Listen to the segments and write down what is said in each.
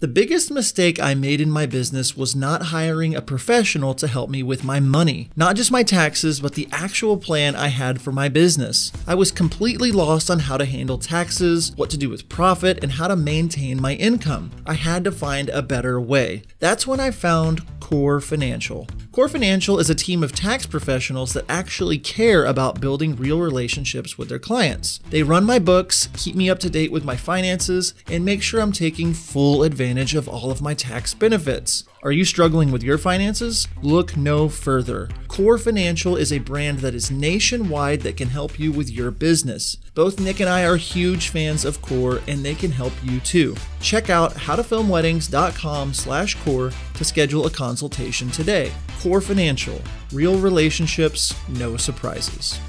The biggest mistake I made in my business was not hiring a professional to help me with my money. Not just my taxes, but the actual plan I had for my business. I was completely lost on how to handle taxes, what to do with profit, and how to maintain my income. I had to find a better way. That's when I found Core Financial. Core Financial is a team of tax professionals that actually care about building real relationships with their clients. They run my books, keep me up to date with my finances, and make sure I'm taking full advantage of all of my tax benefits. Are you struggling with your finances? Look no further. Core Financial is a brand that is nationwide that can help you with your business. Both Nick and I are huge fans of Core, and they can help you too. Check out howtofilmweddings.com/core to schedule a consultation today. Core Financial. Real relationships, no surprises.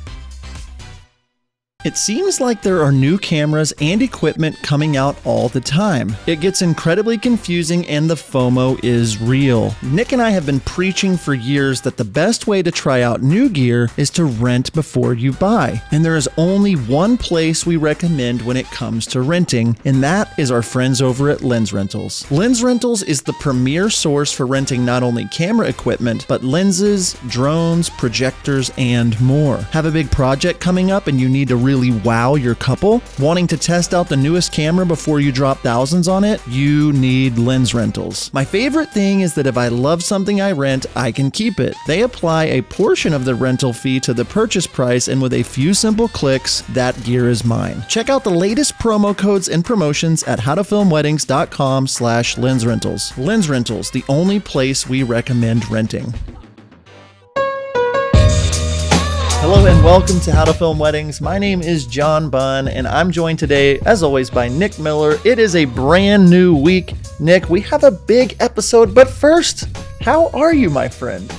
It seems like there are new cameras and equipment coming out all the time. It gets incredibly confusing and the FOMO is real. Nick and I have been preaching for years that the best way to try out new gear is to rent before you buy. And there is only one place we recommend when it comes to renting, and that is our friends over at Lens Rentals. Lens Rentals is the premier source for renting not only camera equipment, but lenses, drones, projectors, and more. Have a big project coming up and you need to really wow your couple? Wanting to test out the newest camera before you drop thousands on it? You need Lens Rentals. My favorite thing is that if I love something I rent, I can keep it. They apply a portion of the rental fee to the purchase price, and with a few simple clicks, that gear is mine. Check out the latest promo codes and promotions at howtofilmweddings.com/lensrentals. Lens Rentals, the only place we recommend renting. Hello and welcome to How to Film Weddings. My name is John Bunn, and I'm joined today, as always, by Nick Miller. It is a brand new week. Nick, we have a big episode, but first, how are you, my friend?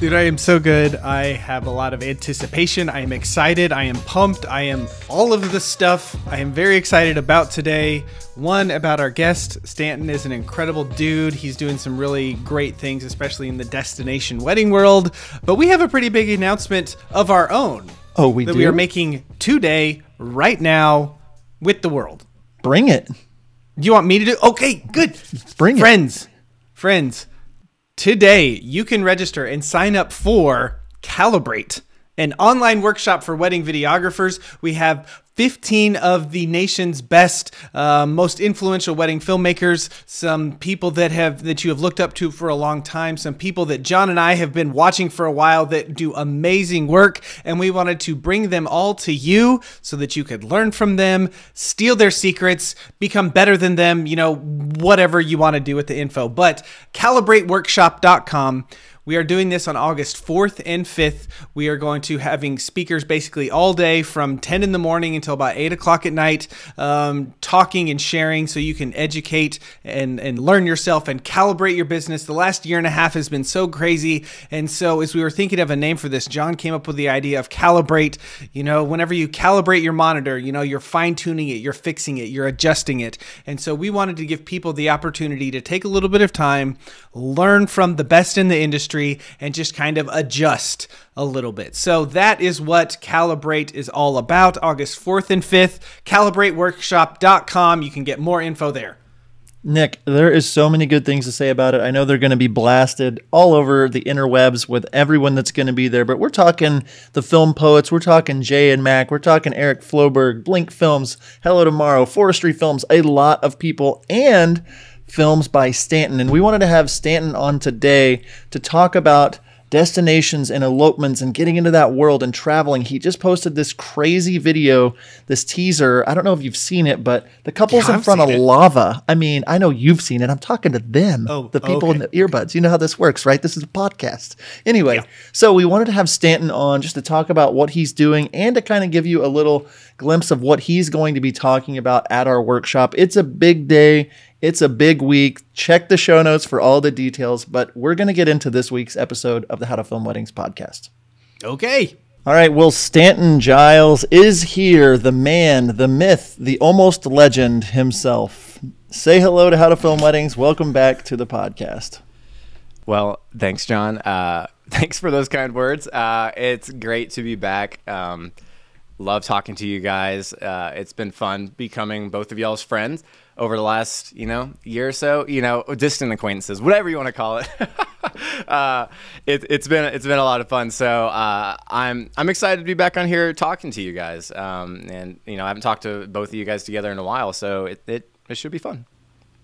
Dude, I am so good. I have a lot of anticipation. I am excited. I am pumped. I am all of the stuff I am very excited about today. One, about our guest. Stanton is an incredible dude. He's doing some really great things, especially in the destination wedding world. But we have a pretty big announcement of our own. Oh, we do? That we are making today, right now, with the world. Bring it. You want me to do? Okay, good. Bring it. Friends. Today, you can register and sign up for Calibrate, an online workshop for wedding videographers. We have 15 of the nation's best, most influential wedding filmmakers, some people that you have looked up to for a long time, some people that John and I have been watching for a while that do amazing work, and we wanted to bring them all to you so that you could learn from them, steal their secrets, become better than them, whatever you want to do with the info. But calibrateworkshop.com. We are doing this on August 4th and 5th. We are going to having speakers basically all day from 10 in the morning until about 8 o'clock at night, talking and sharing so you can educate and learn yourself and calibrate your business. The last year and a half has been so crazy. And so as we were thinking of a name for this, John came up with the idea of Calibrate. Whenever you calibrate your monitor, you're fine-tuning it, you're fixing it, you're adjusting it. And so we wanted to give people the opportunity to take a little bit of time, learn from the best in the industry, and just kind of adjust a little bit. So that is what Calibrate is all about. August 4th and 5th, calibrateworkshop.com. You can get more info there. Nick, there is so many good things to say about it. I know they're going to be blasted all over the interwebs with everyone that's going to be there, but we're talking the film poets, we're talking Jay and Mac, we're talking Eric Floberg, Blink Films, Hello Tomorrow, Forestry Films, a lot of people, and Films by Stanton. And we wanted to have Stanton on today to talk about destinations and elopements and getting into that world and traveling. He just posted this crazy video, this teaser. I don't know if you've seen it, but the couple's in front of lava. I mean, I know you've seen it. I'm talking to them, the people in the earbuds. You know how this works, right? This is a podcast. Anyway, so we wanted to have Stanton on just to talk about what he's doing and to kind of give you a little glimpse of what he's going to be talking about at our workshop. It's a big day. It's a big week. Check the show notes for all the details, but we're going to get into this week's episode of the How to Film Weddings podcast. Okay. All right. Well, Stanton Giles is here. The man, the myth, the almost legend himself. Say hello to How to Film Weddings. Welcome back to the podcast. Well, thanks, John. Thanks for those kind words. It's great to be back. Love talking to you guys. It's been fun becoming both of y'all's friends. over the last, year or so, distant acquaintances, whatever you want to call it. It's been a lot of fun. So I'm excited to be back on here talking to you guys. And I haven't talked to both of you guys together in a while, so it should be fun.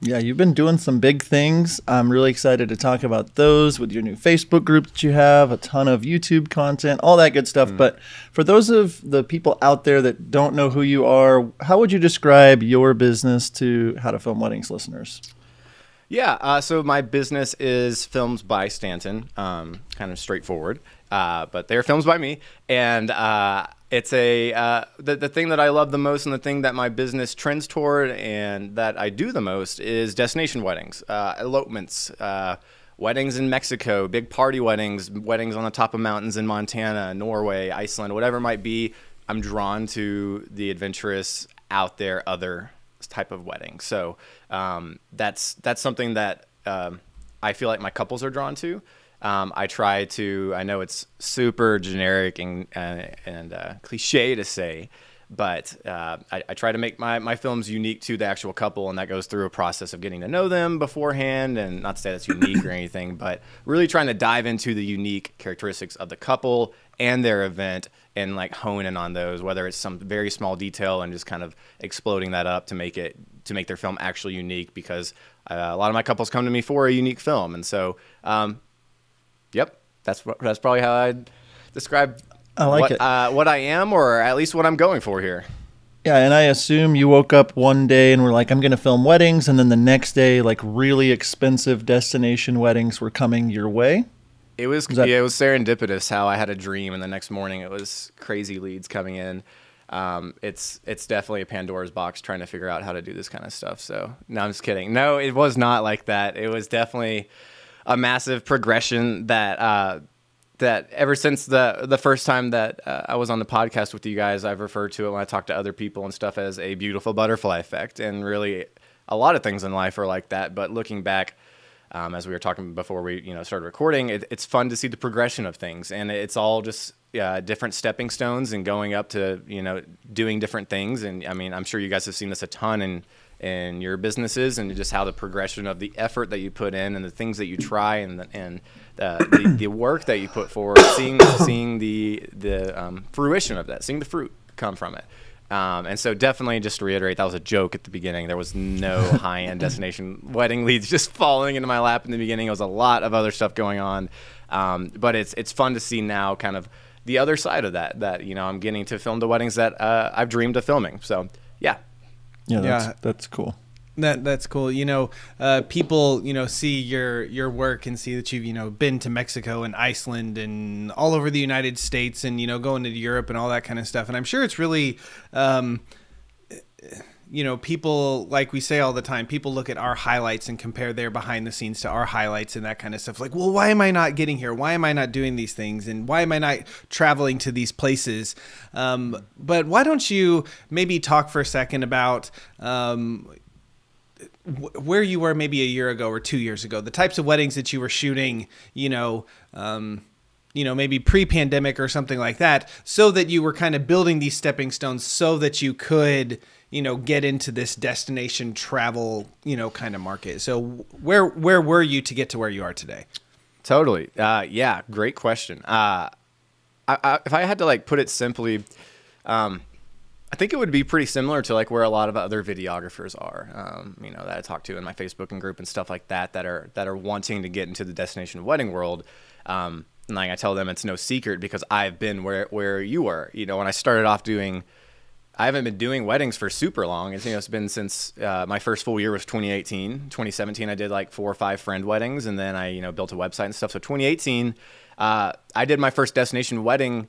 Yeah, you've been doing some big things. I'm really excited to talk about those with your new Facebook group that you have, a ton of YouTube content, all that good stuff. But for those of the people out there that don't know who you are, how would you describe your business to How to Film Weddings listeners? Yeah, so my business is Films by Stanton, kind of straightforward, but they're films by me, and it's the thing that I love the most and the thing that my business trends toward and that I do the most is destination weddings, elopements, weddings in Mexico, big party weddings, weddings on the top of mountains in Montana, Norway, Iceland, whatever it might be. I'm drawn to the adventurous, out there, other type of wedding. So that's something that I feel like my couples are drawn to. I know it's super generic and cliche to say, but I try to make my films unique to the actual couple, and that goes through a process of getting to know them beforehand, and not to say that's unique or anything, but really trying to dive into the unique characteristics of the couple and their event and like hone in on those, whether it's some very small detail and just kind of exploding that up to make their film actually unique, because a lot of my couples come to me for a unique film. And so, yep, that's probably how I'd describe what I am, or at least what I'm going for here. Yeah, and I assume you woke up one day and were like, I'm going to film weddings, and then the next day, like really expensive destination weddings were coming your way? It was serendipitous how I had a dream, and the next morning it was crazy leads coming in. It's definitely a Pandora's box trying to figure out how to do this kind of stuff. So no, I'm just kidding. No, it was not like that. It was definitely a massive progression that ever since the first time that I was on the podcast with you guys, I've referred to it when I talk to other people and stuff as a beautiful butterfly effect. And really a lot of things in life are like that. But looking back, as we were talking before we started recording, it's fun to see the progression of things, and it's all just different stepping stones and going up to doing different things. And I mean, I'm sure you guys have seen this a ton in your businesses, and just how the progression of the effort that you put in and the things that you try and the work that you put forward, seeing the fruition of that, seeing the fruit come from it. And so definitely, just to reiterate, that was a joke at the beginning. There was no high-end destination wedding leads just falling into my lap in the beginning. It was a lot of other stuff going on. But it's fun to see now kind of the other side of that I'm getting to film the weddings that I've dreamed of filming. So, yeah. Yeah, that's cool. That's cool. People, see your work and see that you've, been to Mexico and Iceland and all over the United States and, going to Europe and all that kind of stuff. And I'm sure it's really, people, like we say all the time, people look at our highlights and compare their behind the scenes to our highlights and that kind of stuff. Like, well, why am I not getting here? Why am I not doing these things? And why am I not traveling to these places? But why don't you maybe talk for a second about, where you were maybe a year ago or 2 years ago, the types of weddings that you were shooting, maybe pre-pandemic or something like that, so that you were kind of building these stepping stones so that you could, get into this destination travel, kind of market. So where were you to get to where you are today? Totally. Yeah, great question. If I had to put it simply, I think it would be pretty similar to where a lot of other videographers are, that I talk to in my Facebook and group and stuff like that are wanting to get into the destination wedding world. And I tell them it's no secret because I've been where you were. When I started off I haven't been doing weddings for super long. It's been since my first full year was 2018. 2017, I did 4 or 5 friend weddings, and then I built a website and stuff. So 2018, I did my first destination wedding.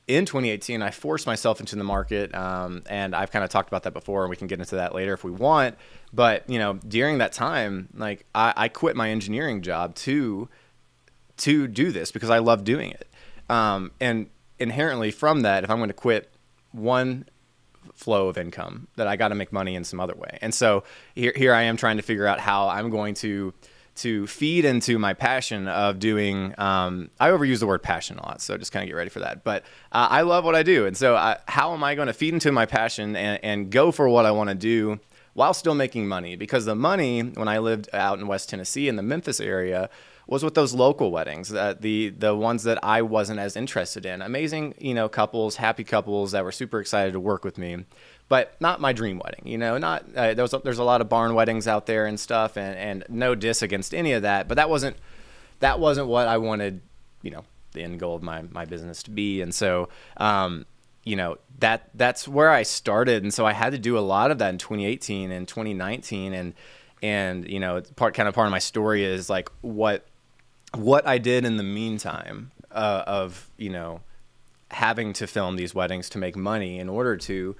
In 2018, I forced myself into the market, and I've kind of talked about that before, and we can get into that later if we want. But during that time, I quit my engineering job to do this because I love doing it. And inherently from that, if I'm going to quit one flow of income, that I got to make money in some other way. And so here I am trying to figure out how I'm going to feed into my passion of doing, I overuse the word passion a lot, so just kind of get ready for that. But I love what I do. And so how am I going to feed into my passion and go for what I want to do while still making money, because the money when I lived out in West Tennessee in the Memphis area was with those local weddings, the ones that I wasn't as interested in. Amazing, couples, happy couples that were super excited to work with me, but not my dream wedding. Not there's a lot of barn weddings out there and stuff, and no diss against any of that, but that wasn't what I wanted, the end goal of my business to be. And so, that's where I started. And so I had to do a lot of that in 2018 and 2019. And part of my story is like what I did in the meantime of having to film these weddings to make money in order to,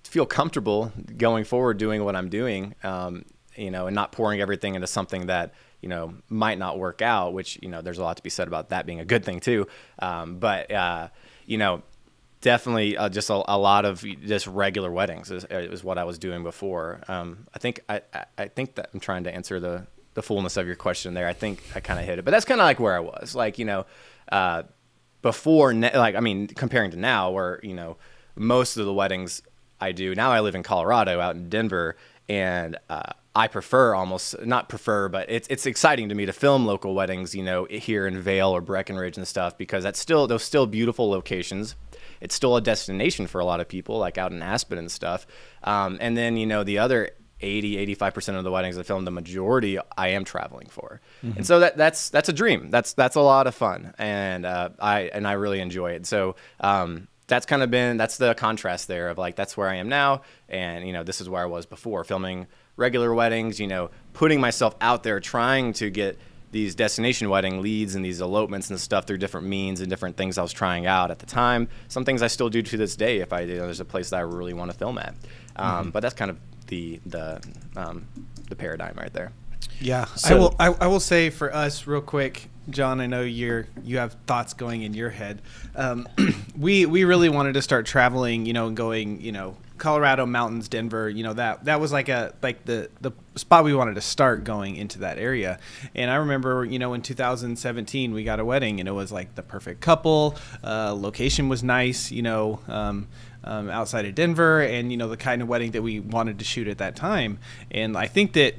feel comfortable going forward doing what I'm doing, and not pouring everything into something that, might not work out, which, there's a lot to be said about that being a good thing too. But definitely just a lot of just regular weddings is what I was doing before. I think that I'm trying to answer the fullness of your question there. I think I kind of hit it, but that's kind of like where I was, like, before, comparing to now, where, most of the weddings I do now, I live in Colorado out in Denver, and, I not prefer, but it's exciting to me to film local weddings, here in Vail or Breckenridge and stuff, because those still beautiful locations. It's still a destination for a lot of people, like out in Aspen and stuff. And then, the other 85% of the weddings I film, the majority I am traveling for. Mm-hmm. And so that's a dream. That's a lot of fun. And I really enjoy it. So, that's the contrast there of like, that's where I am now. And, this is where I was before, filming regular weddings, putting myself out there, trying to get these destination wedding leads and these elopements and stuff through different means and different things I was trying out at the time. Some things I still do to this day if there's a place that I really want to film at. But that's kind of the paradigm right there. Yeah. So, I will say for us real quick, John, I know you have thoughts going in your head. We really wanted to start traveling, and going, Colorado mountains, Denver, that was like the spot we wanted to start going into that area. And I remember, in 2017 we got a wedding, and it was like the perfect couple. Location was nice, outside of Denver, and the kind of wedding that we wanted to shoot at that time. And I think that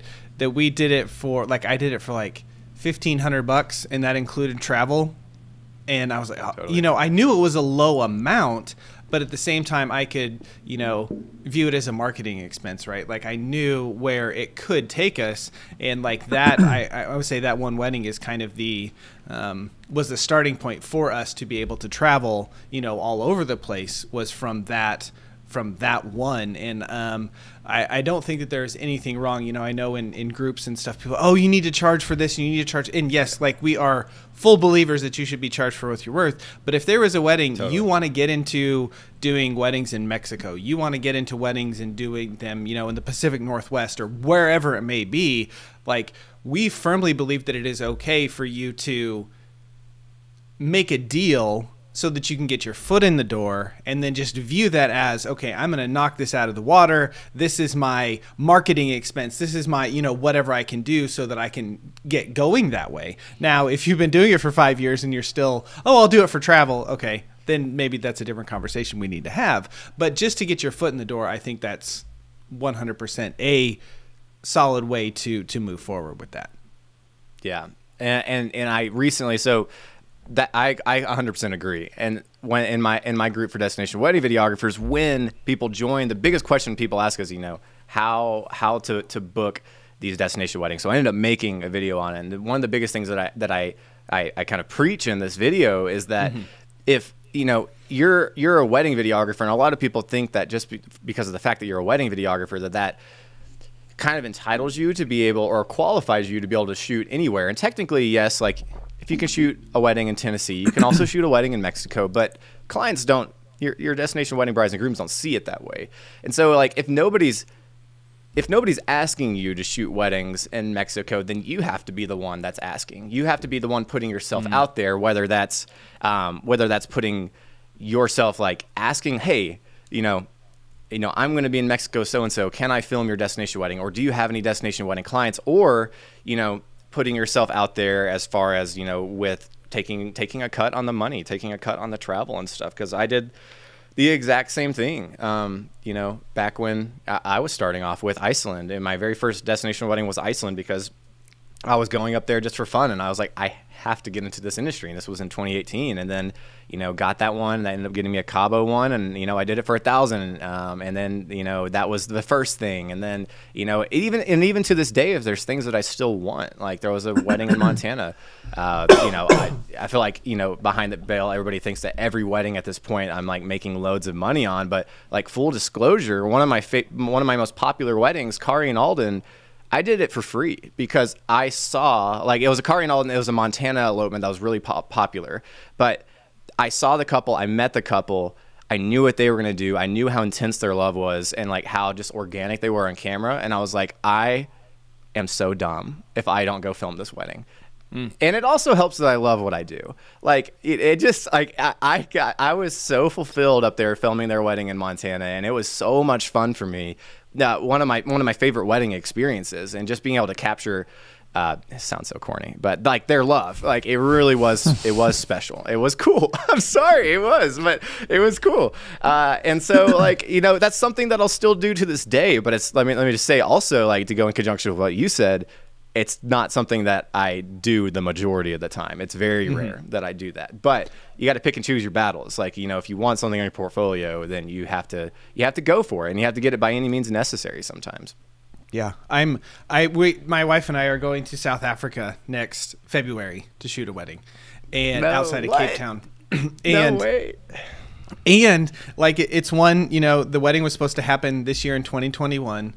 we did it for I did it for like $1,500, and that included travel. And I was like, totally. I knew it was a low amount, but at the same time I could, view it as a marketing expense, right? Like I knew where it could take us. And like that, I would say that one wedding is kind of was the starting point for us to be able to travel, all over the place, was from that one. And I don't think that there's anything wrong. I know in groups and stuff, people, you need to charge for this, and you need to charge. And yes, like we are full believers that you should be charged for what you're worth. But if there was a wedding, totally, you want to get into doing weddings in Mexico, you want to get into weddings and doing them, in the Pacific Northwest or wherever it may be, like we firmly believe that it is okay for you to make a deal so that you can get your foot in the door, and then just view that as, okay, I'm going to knock this out of the water. This is my marketing expense. This is my, whatever I can do so that I can get going that way. Now, if you've been doing it for 5 years and you're still, I'll do it for travel. Okay, then maybe that's a different conversation we need to have. But just to get your foot in the door, I think that's 100% a solid way to move forward with that. Yeah. And I recently, so that I 100% agree. And when in my group for destination wedding videographers, when people join, the biggest question people ask is, how to book these destination weddings. So I ended up making a video on it. And one of the biggest things that I kind of preach in this video is that if you're a wedding videographer, and a lot of people think that just because of the fact that you're a wedding videographer, that kind of entitles you to be able, or qualifies you to be able to shoot anywhere. And technically, yes, like if you can shoot a wedding in Tennessee, you can also shoot a wedding in Mexico, but clients don't, your destination wedding brides and grooms don't see it that way. And so like if nobody's asking you to shoot weddings in Mexico, then you have to be the one that's asking. You have to be the one putting yourself out there, whether that's putting yourself, like asking, hey, I'm going to be in Mexico, so-and-so, can I film your destination wedding? Or do you have any destination wedding clients? Or, putting yourself out there as far as, with taking a cut on the money, taking a cut on the travel and stuff. Because I did The exact same thing. You know, back when I was starting off with Iceland, and my very first destination wedding was Iceland because I was going up there just for fun, and I was like, I have to get into this industry, and this was in 2018. And then, you know, got that one, and that ended up getting me a Cabo one, and you know, I did it for $1,000, and then, you know, that was the first thing. And then, you know, even to this day, if there's things that I still want, like there was a wedding in Montana. You know, I feel like, you know, behind the veil, everybody thinks that every wedding at this point I'm like making loads of money on, but like full disclosure, one of my most popular weddings, Kari and Alden, I did it for free because I saw, like, it was a Kari and Alden, it was a Montana elopement that was really popular, but I saw the couple, I met the couple, I knew what they were going to do, I knew how intense their love was and like how just organic they were on camera, and I was like, I am so dumb if I don't go film this wedding. And it also helps that I love what I do. Like it just like I was so fulfilled up there filming their wedding in Montana, and it was so much fun for me. One of my favorite wedding experiences, and just being able to capture. It sounds so corny, but like their love, like it really was. It was special. It was cool. I'm sorry, it was, but it was cool. And so, like, you know, that's something that I'll still do to this day. But it's let me just say also, like, to go in conjunction with what you said. It's not something that I do the majority of the time. It's very rare that I do that. But you got to pick and choose your battles. Like, you know, if you want something on your portfolio, then you have to go for it, and you have to get it by any means necessary sometimes. Yeah, my wife and I are going to South Africa next February to shoot a wedding, and outside of Cape Town. And, no way. And like it's one, you know, the wedding was supposed to happen this year in 2021.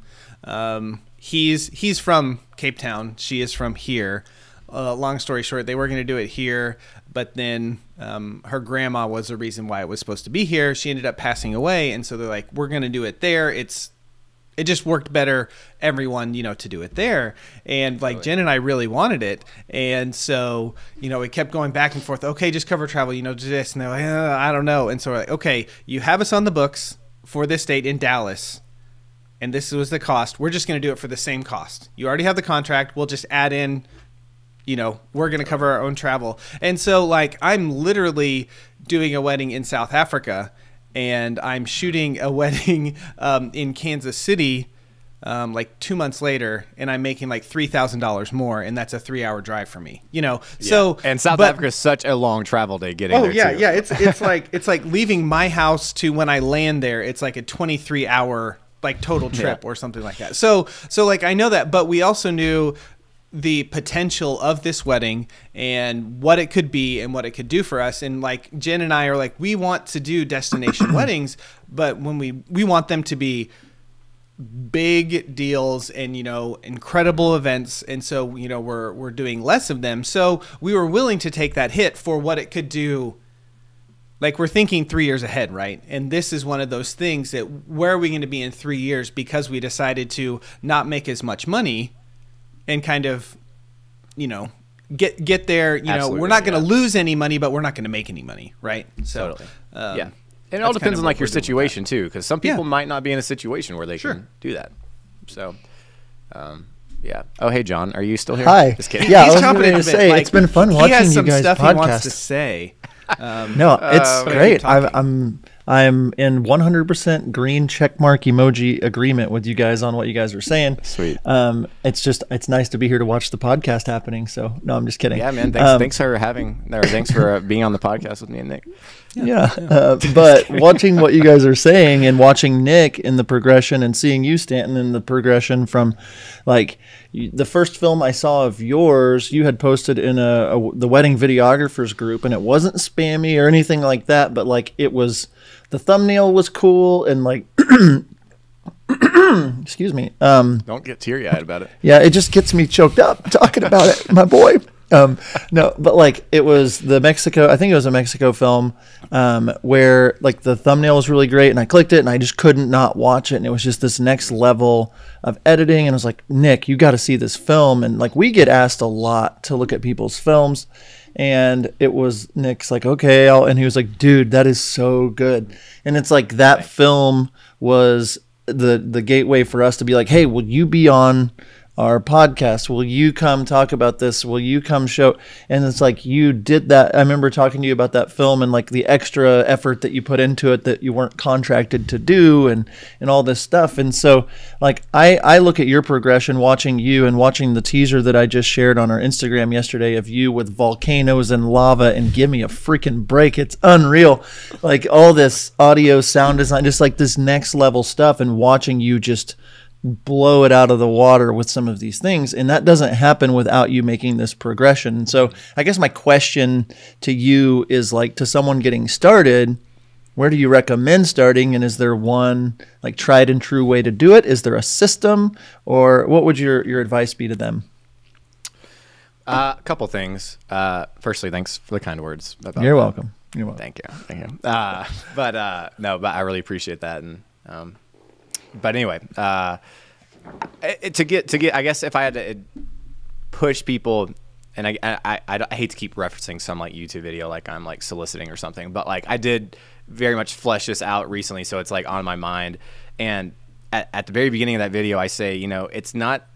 He's from Cape Town. She is from here. Long story short, they were going to do it here, but then her grandma was the reason why it was supposed to be here. She ended up passing away, and so they're like, we're going to do it there. It just worked better, everyone, you know, to do it there. And like Jen and I really wanted it. And so, you know, we kept going back and forth. Okay, just cover travel, you know, do this. And they're like, I don't know. And so we're like, okay, you have us on the books for this date in Dallas. And this was the cost. We're just going to do it for the same cost. You already have the contract. We'll just add in, you know, we're going to cover our own travel. And so like, I'm literally doing a wedding in South Africa, and I'm shooting a wedding in Kansas City like 2 months later, and I'm making like $3,000 more, and that's a 3-hour drive for me, you know. Yeah. So and South Africa is such a long travel day getting there. Yeah, too. yeah. It's like leaving my house to when I land there. It's like a 23-hour like total trip or something like that. So like I know that, but we also knew the potential of this wedding and what it could be and what it could do for us. And like Jen and I are like, we want to do destination weddings, but when we want them to be big deals and, you know, incredible events. And so, you know, we're doing less of them. So we were willing to take that hit for what it could do. Like we're thinking 3 years ahead, right? And this is one of those things that where are we going to be in 3 years because we decided to not make as much money and kind of, you know, get there. You know, we're not going to lose any money, but we're not going to make any money, right? So, totally. And it all depends on like your situation too, because some people might not be in a situation where they can do that. So, yeah. Oh, hey, John, are you still here? Hi. Just kidding. Yeah, I was going to say it's been fun watching you guys podcast. He has some stuff he wants to say. No, it's great. I'm in 100% green checkmark emoji agreement with you guys on what you guys were saying. Sweet. It's nice to be here to watch the podcast happening. So no, I'm just kidding. Yeah, man. Thanks for being on the podcast with me and Nick. Yeah. But watching what you guys are saying and watching Nick in the progression and seeing you, Stanton, in the progression from like the first film I saw of yours, you had posted in the wedding videographers group, and it wasn't spammy or anything like that, but like it was, the thumbnail was cool and like, excuse me. Don't get teary-eyed about it. Yeah, it just gets me choked up talking about it, my boy. No, but like it was I think it was a Mexico film, where like the thumbnail was really great and I clicked it and I just couldn't not watch it. And it was just this next level of editing. And I was like, Nick, you got to see this film. And like, we get asked a lot to look at people's films, and it was Nick's like, okay. And he was like, dude, that is so good. And it's like that film was the gateway for us to be like, hey, will you be on our podcast? Will you come talk about this? Will you come show? And it's like, you did that. I remember talking to you about that film and like the extra effort that you put into it that you weren't contracted to do, and all this stuff. And so like, I look at your progression, watching you and watching the teaser that I just shared on our Instagram yesterday of you with volcanoes and lava, and give me a freaking break. It's unreal. Like all this audio, sound design, just like this next level stuff, and watching you just blow it out of the water with some of these things. And that doesn't happen without you making this progression. And so I guess my question to you is, like, to someone getting started, where do you recommend starting? And is there one like tried and true way to do it? Is there a system, or what would your advice be to them? A couple things. Firstly, thanks for the kind words. You're welcome. You're welcome. Thank you. But I really appreciate that. And but anyway, to get, I guess if I had to push people, and I hate to keep referencing some like YouTube video like I'm like soliciting or something, but like I did very much flesh this out recently, so it's like on my mind. And at the very beginning of that video, I say, you know, it's not,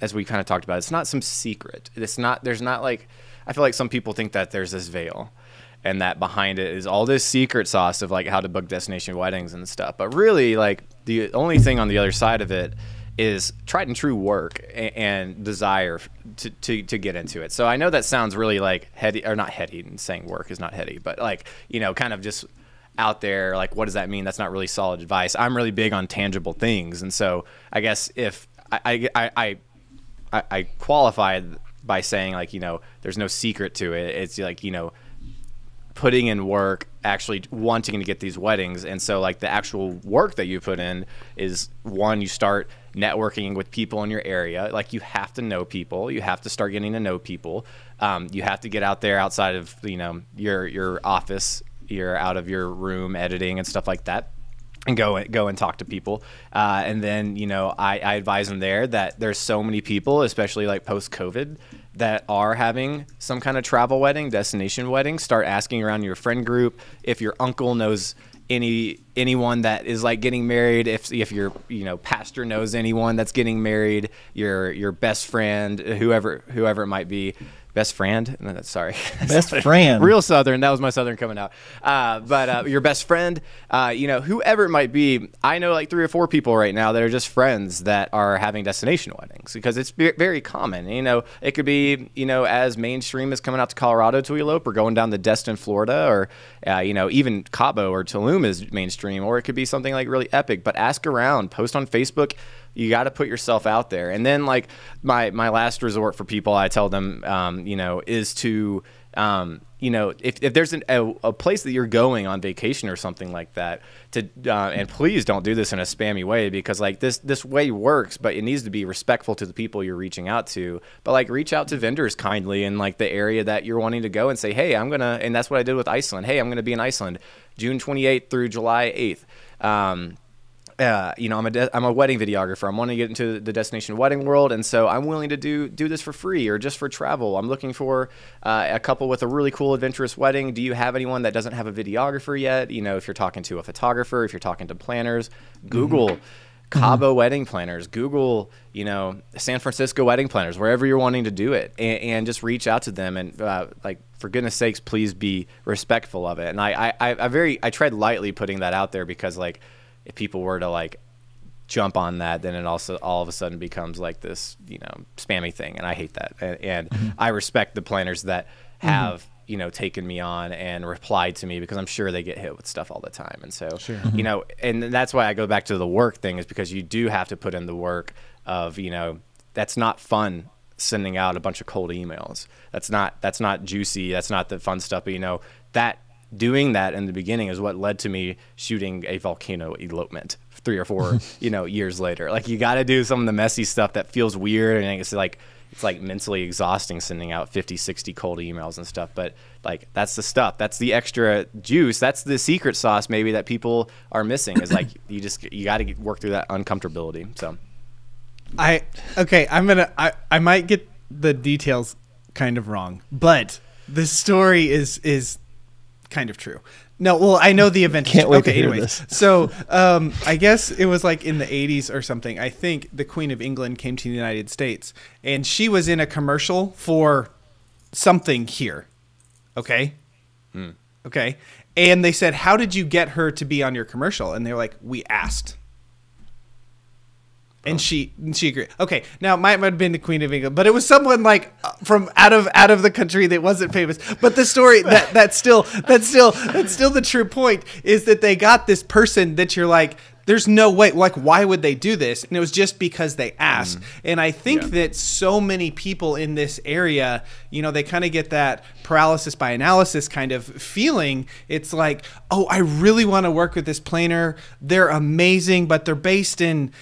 as we kind of talked about, it's not some secret. It's not, there's not like, I feel like some people think that there's this veil, and that behind it is all this secret sauce of like how to book destination weddings and stuff. But really, like, the only thing on the other side of it is tried and true work and desire to get into it. So I know that sounds really like heady, or not heady, and saying work is not heady, but like, you know, kind of just out there, like, what does that mean? That's not really solid advice. I'm really big on tangible things. And so I guess if I qualify by saying, like, you know, there's no secret to it. It's like, you know, putting in work, actually wanting to get these weddings. And so like the actual work that you put in is, one, you start networking with people in your area. Like, you have to know people. You have to start getting to know people. You have to get out there outside of, you know, your office. You're out of your room editing and stuff like that, and go and talk to people. And then, you know, I advise them there that there's so many people, especially like post-COVID, that are having some kind of travel wedding, destination wedding. Start asking around your friend group. If your uncle knows anyone that is like getting married, if your, you know, pastor knows anyone that's getting married, your best friend, whoever it might be. Best friend? No, sorry. Best friend. Real Southern. That was my Southern coming out. But your best friend, you know, whoever it might be. I know like 3 or 4 people right now that are just friends that are having destination weddings, because it's very common. You know, it could be, you know, as mainstream as coming out to Colorado to elope, or going down to Destin, Florida, or, you know, even Cabo or Tulum is mainstream, or it could be something like really epic. But ask around, post on Facebook. You got to put yourself out there. And then like my last resort for people, I tell them, you know, is to, you know, if there's a place that you're going on vacation or something like that, to and please don't do this in a spammy way, because like this way works, but it needs to be respectful to the people you're reaching out to. But like, reach out to vendors kindly in like the area that you're wanting to go, and say, hey, and that's what I did with Iceland. Hey, I'm gonna be in Iceland June 28th through July 8th. You know, I'm a wedding videographer. I'm wanting to get into the destination wedding world, and so I'm willing to do this for free or just for travel. I'm looking for a couple with a really cool, adventurous wedding. Do you have anyone that doesn't have a videographer yet? You know, if you're talking to a photographer, if you're talking to planners, Google Cabo wedding planners, Google, you know, San Francisco wedding planners, wherever you're wanting to do it, and just reach out to them. And like, for goodness sakes, please be respectful of it. And I tread lightly putting that out there, because like, if people were to like jump on that, then it also all of a sudden becomes like this, you know, spammy thing. And I hate that. And I respect the planners that have, you know, taken me on and replied to me, because I'm sure they get hit with stuff all the time. And so, you know, and that's why I go back to the work thing, is because you do have to put in the work of, you know, that's not fun sending out a bunch of cold emails. That's not juicy. That's not the fun stuff. But, you know, that doing that in the beginning is what led to me shooting a volcano elopement 3 or 4 you know, years later. Like, you got to do some of the messy stuff that feels weird, and it's like mentally exhausting sending out 50-60 cold emails and stuff. But like, that's the stuff, that's the extra juice, that's the secret sauce maybe that people are missing, is like, you got to work through that uncomfortability. So I might get the details kind of wrong, but the story is kind of true. No, well, I know the event. Can't wait to okay, hear anyways. this. So, I guess it was like in the 80s or something. I think the Queen of England came to the United States, and she was in a commercial for something here. Okay? Okay. And they said, how did you get her to be on your commercial? And they were like, we asked. And she agreed. Okay, now it might have been the Queen of England, but it was someone like from out of the country that wasn't famous. But the story that's still the true point is that they got this person that you're like, there's no way, like, why would they do this? And it was just because they asked. And I think that so many people in this area, you know, they kind of get that paralysis by analysis kind of feeling. It's like, oh, I really want to work with this planner. They're amazing, but they're based in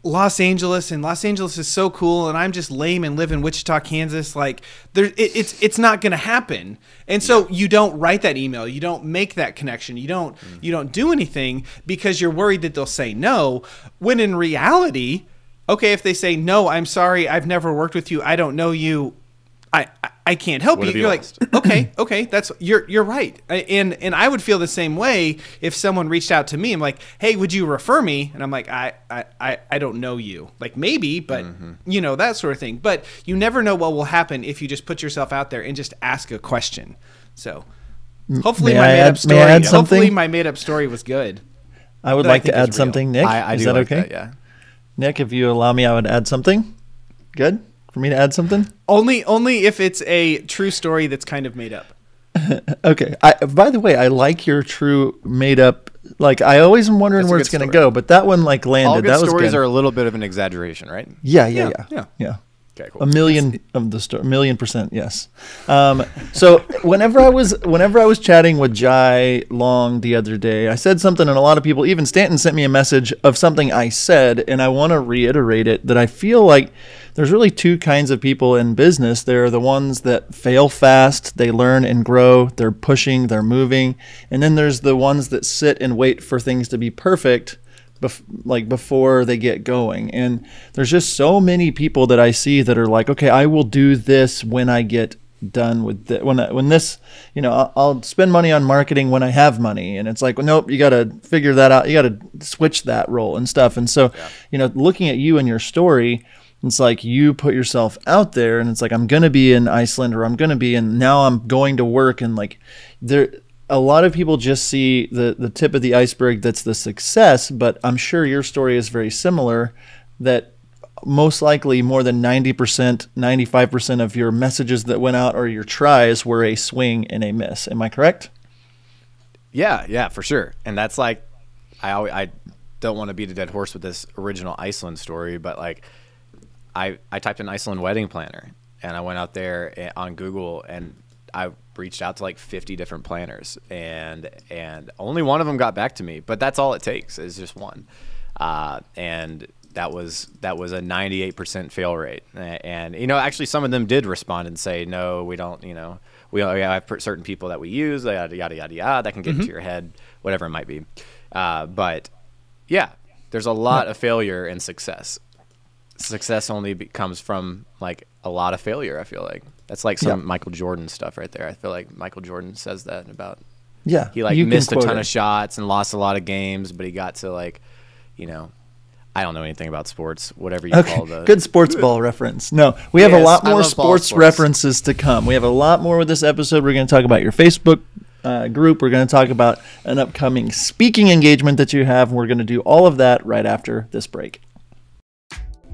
Los Angeles, and Los Angeles is so cool, and I'm just lame and live in Wichita, Kansas. Like, it's not going to happen. And so you don't write that email, you don't make that connection, you don't do anything because you're worried that they'll say no. When in reality, okay, if they say no, I'm sorry, I've never worked with you, I don't know you, I can't help you. You're like, okay, that's you're right. And I would feel the same way if someone reached out to me. I'm like, hey, would you refer me? And I'm like, I don't know you. Like, maybe, but you know, that sort of thing. But you never know what will happen if you just put yourself out there and just ask a question. So hopefully my made up story was good. I would like to add something, Nick. Is that okay? Yeah. Nick, if you allow me, I would add something. Good for me to add something? Only if it's a true story that's kind of made up. Okay. By the way, I like your true made up. Like, I always am wondering where it's going to go, but that one like landed. All good that was stories good. are a little bit of an exaggeration, right? Yeah. Okay, cool. A million of the story, 1,000,000%, yes. So whenever I was chatting with Jai Long the other day, I said something, and a lot of people, even Stanton, sent me a message of something I said, and I want to reiterate it. That I feel like there's really two kinds of people in business. There are the ones that fail fast, they learn and grow, they're pushing, they're moving, and then there's the ones that sit and wait for things to be perfect. Before they get going. And there's just so many people that I see that are like, okay, I will do this when I get done with this. When this, you know, I'll spend money on marketing when I have money. And it's like, well, nope, you got to figure that out. You got to switch that role and stuff. And so, you know, looking at you and your story, it's like you put yourself out there, and it's like, I'm going to be in Iceland, or I'm going to be in, now I'm going to work. And like a lot of people just see the tip of the iceberg, that's the success, but I'm sure your story is very similar, that most likely more than 90%, 95% of your messages that went out or your tries were a swing and a miss. Am I correct? Yeah, for sure. And that's like, I don't want to beat a dead horse with this original Iceland story, but like I typed in Iceland wedding planner, and I went out there on Google, and I reached out to like 50 different planners, and only one of them got back to me, but that's all it takes, is just one. And that was a 98% fail rate. And, you know, actually some of them did respond and say, no, we don't, you know, we have certain people that we use, yada, yada, yada, yada, that can get into your head, whatever it might be. But yeah, there's a lot of failure and success. Success only comes from like a lot of failure, I feel like. That's like some Michael Jordan stuff right there. I feel like Michael Jordan says that about, he like missed a ton of shots and lost a lot of games, but he got to like, you know, I don't know anything about sports, whatever you call the good sports ball reference. No, we have a lot more sports references to come. We have a lot more with this episode. We're going to talk about your Facebook group. We're going to talk about an upcoming speaking engagement that you have. And we're going to do all of that right after this break.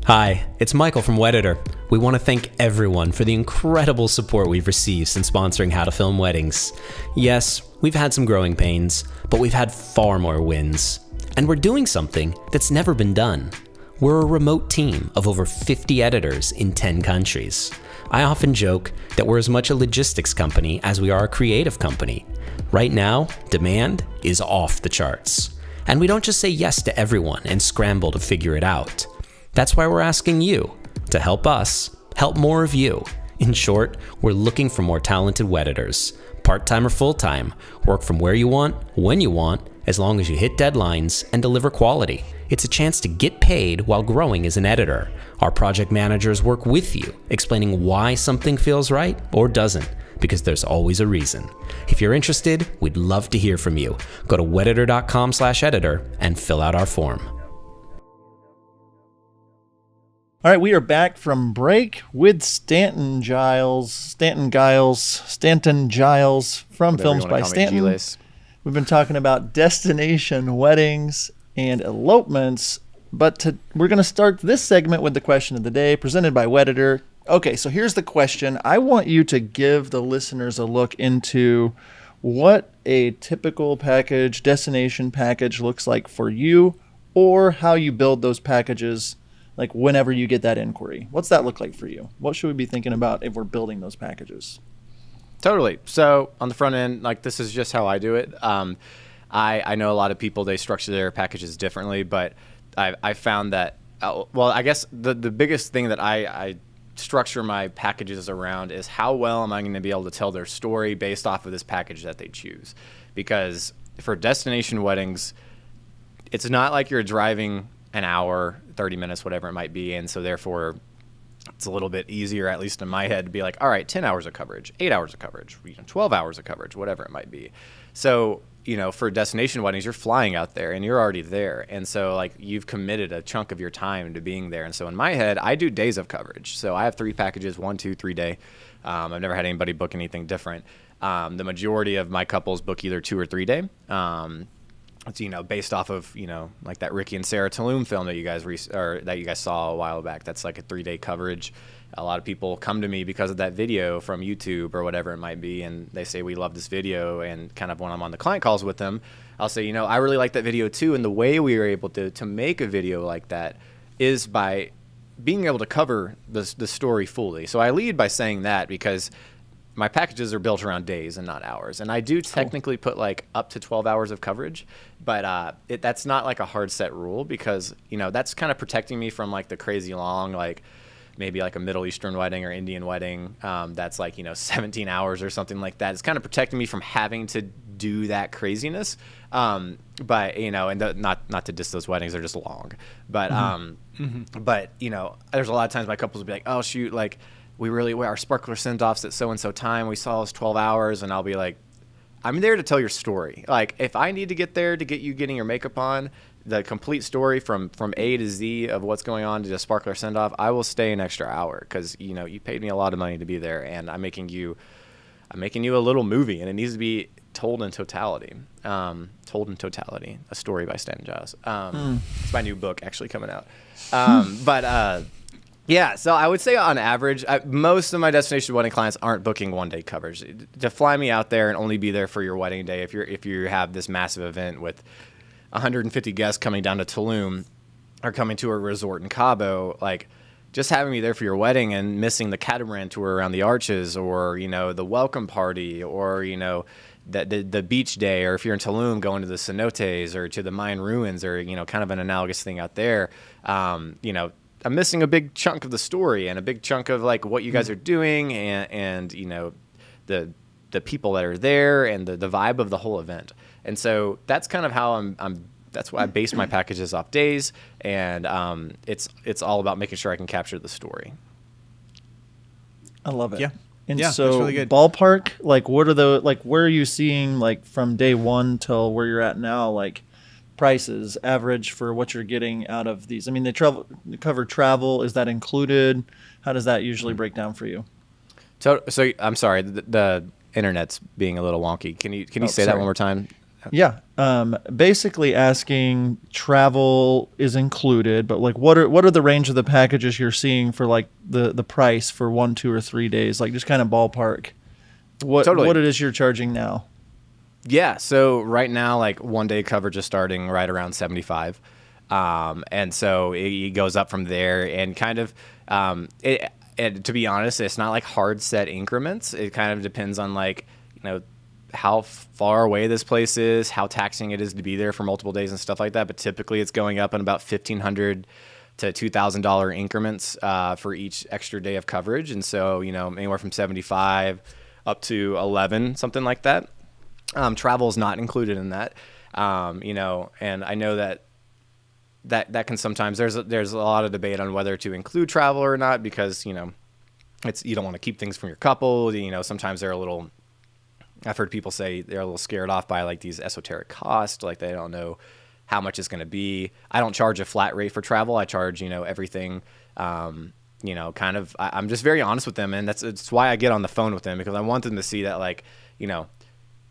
Hi, it's Michael from Wedditor. We want to thank everyone for the incredible support we've received since sponsoring How to Film Weddings. Yes, we've had some growing pains, but we've had far more wins. And we're doing something that's never been done. We're a remote team of over 50 editors in 10 countries. I often joke that we're as much a logistics company as we are a creative company. Right now, demand is off the charts. And we don't just say yes to everyone and scramble to figure it out. That's why we're asking you to help us help more of you. In short, we're looking for more talented Wedditors. Part-time or full-time, work from where you want, when you want, as long as you hit deadlines and deliver quality. It's a chance to get paid while growing as an editor. Our project managers work with you, explaining why something feels right or doesn't, because there's always a reason. If you're interested, we'd love to hear from you. Go to wededitor.com/editor and fill out our form. All right, we are back from break with Stanton Giles from Whatever Films you wanna by call me, Stanton. G-Lace. We've been talking about destination weddings and elopements, but we're going to start this segment with the question of the day presented by Wedditor. Okay, so here's the question. I want you to give the listeners a look into what a typical package, destination package looks like for you, or how you build those packages, like whenever you get that inquiry. What's that look like for you? What should we be thinking about if we're building those packages? Totally. So on the front end, like this is just how I do it. I know a lot of people, they structure their packages differently, but I found that, well, I guess the biggest thing that I structure my packages around is how well am I going to be able to tell their story based off of this package that they choose. Because for destination weddings, it's not like you're driving an hour, 30 minutes, whatever it might be. And so therefore it's a little bit easier, at least in my head, to be like, all right, 10 hours of coverage, 8 hours of coverage, 12 hours of coverage, whatever it might be. So, for destination weddings, you're flying out there and you're already there. And so like you've committed a chunk of your time to being there. And so in my head, I do days of coverage. So I have 3 packages, 1, 2, 3 day. I've never had anybody book anything different. The majority of my couples book either 2 or 3 day. It's, based off of, like that Ricky and Sarah Tulum film that you guys saw a while back. That's like a 3-day coverage. A lot of people come to me because of that video from YouTube or whatever it might be, and they say, we love this video. And kind of when I'm on the client calls with them, I'll say, I really like that video too. And the way we were able to make a video like that is by being able to cover the story fully. So I lead by saying that because my packages are built around days and not hours. And I do technically put like up to 12 hours of coverage, but that's not like a hard set rule because, that's kind of protecting me from like the crazy long, like maybe like a Middle Eastern wedding or Indian wedding that's like, 17 hours or something like that. It's kind of protecting me from having to do that craziness. But, and not to diss those weddings, they're just long. But, but, there's a lot of times my couples will be like, oh, shoot, like, our sparkler send-offs at so-and-so time, we saw it was 12 hours, and I'll be like, I'm there to tell your story. Like, if I need to get there to get you getting your makeup on, the complete story from A to Z of what's going on to the sparkler send-off, I will stay an extra hour because, you paid me a lot of money to be there, and I'm making you a little movie, and it needs to be told in totality. A story by Stanton Giles. It's my new book actually coming out. Yeah, so I would say on average, most of my destination wedding clients aren't booking 1-day coverage. To fly me out there and only be there for your wedding day, if you have this massive event with 150 guests coming down to Tulum or coming to a resort in Cabo, like just having me there for your wedding and missing the catamaran tour around the arches or, the welcome party or, the beach day, or if you're in Tulum, going to the cenotes or to the Mayan ruins or, kind of an analogous thing out there, I'm missing a big chunk of the story and a big chunk of like what you guys are doing and the people that are there and the vibe of the whole event. And so that's kind of how that's why I base my packages off days, and it's all about making sure I can capture the story. I love it. Yeah. And Yeah, so that's really good. ballpark, like where are you seeing like from day one till where you're at now, like prices average for what you're getting out of these? I mean, they cover travel. Is that included? How does that usually break down for you? So I'm sorry, the internet's being a little wonky. Can you say that one more time? Yeah. Basically asking travel is included, but like what are the range of the packages you're seeing for like the price for 1, 2, or 3 days? Like just kind of ballpark what it is you're charging now. Yeah. So right now, like 1-day coverage is starting right around 75. And so it goes up from there and kind of, and to be honest, it's not like hard set increments. It kind of depends on like, how far away this place is, how taxing it is to be there for multiple days and stuff like that. But typically it's going up in about $1,500 to $2,000 increments for each extra day of coverage. And so, anywhere from 75 up to 11, something like that. Travel is not included in that, and I know that can sometimes, there's a lot of debate on whether to include travel or not, because, you don't want to keep things from your couple. You know, sometimes they're a little, I've heard people say they're a little scared off by like these esoteric costs, like they don't know how much it's going to be. I don't charge a flat rate for travel. I charge, you know, everything, you know, kind of, I'm just very honest with them. And it's why I get on the phone with them, because I want them to see that, like, you know,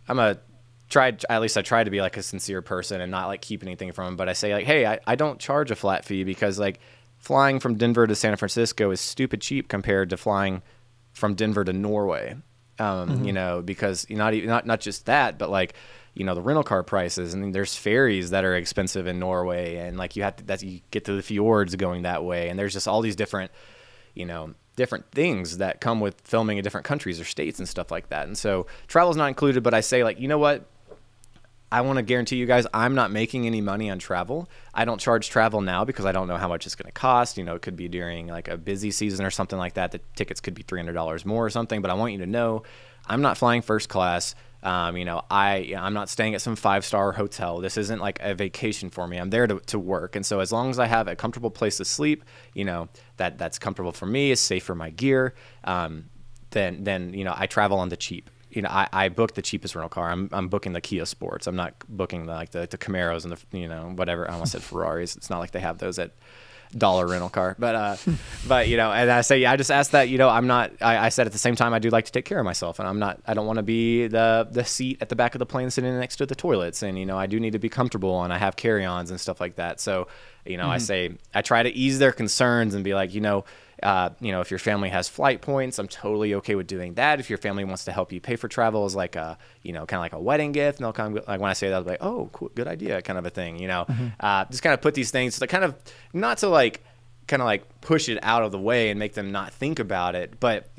at least I try to be like a sincere person and not like keep anything from them. But I say like, hey, I don't charge a flat fee, because like flying from Denver to San Francisco is stupid cheap compared to flying from Denver to Norway. You know, because not just that, but like, you know, the rental car prices, and there's ferries that are expensive in Norway, and like you get to the fjords going that way, and there's just all these different, you know, different things that come with filming in different countries or states and stuff like that. And so travel is not included, but I say like, you know what? I want to guarantee you guys, I'm not making any money on travel. I don't charge travel now because I don't know how much it's going to cost. You know, it could be during like a busy season or something like that. The tickets could be $300 more or something, but I want you to know I'm not flying first class. You know, I'm not staying at some 5-star hotel. This isn't like a vacation for me. I'm there to work. And so as long as I have a comfortable place to sleep, you know, that's comfortable for me, is safe for my gear, then, you know, I travel on the cheap. You know, I book the cheapest rental car. I'm booking the Kia Sports. I'm not booking the Camaros and the, you know, whatever. I almost said Ferraris. It's not like they have those at dollar rental car, but you know, and I say, I just ask that, you know, I said at the same time, I do like to take care of myself, and I don't want to be the seat at the back of the plane sitting next to the toilets. And, you know, I do need to be comfortable, and I have carry-ons and stuff like that. So, you know, I try to ease their concerns and be like, you know, if your family has flight points, I'm totally okay with doing that. If your family wants to help you pay for travel as like a, you know, kind of like a wedding gift, and they'll kind of, like when I say that, I'll be like, oh, cool, good idea, kind of a thing, you know. Just kind of put these things to kind of, not to like kind of like push it out of the way and make them not think about it, but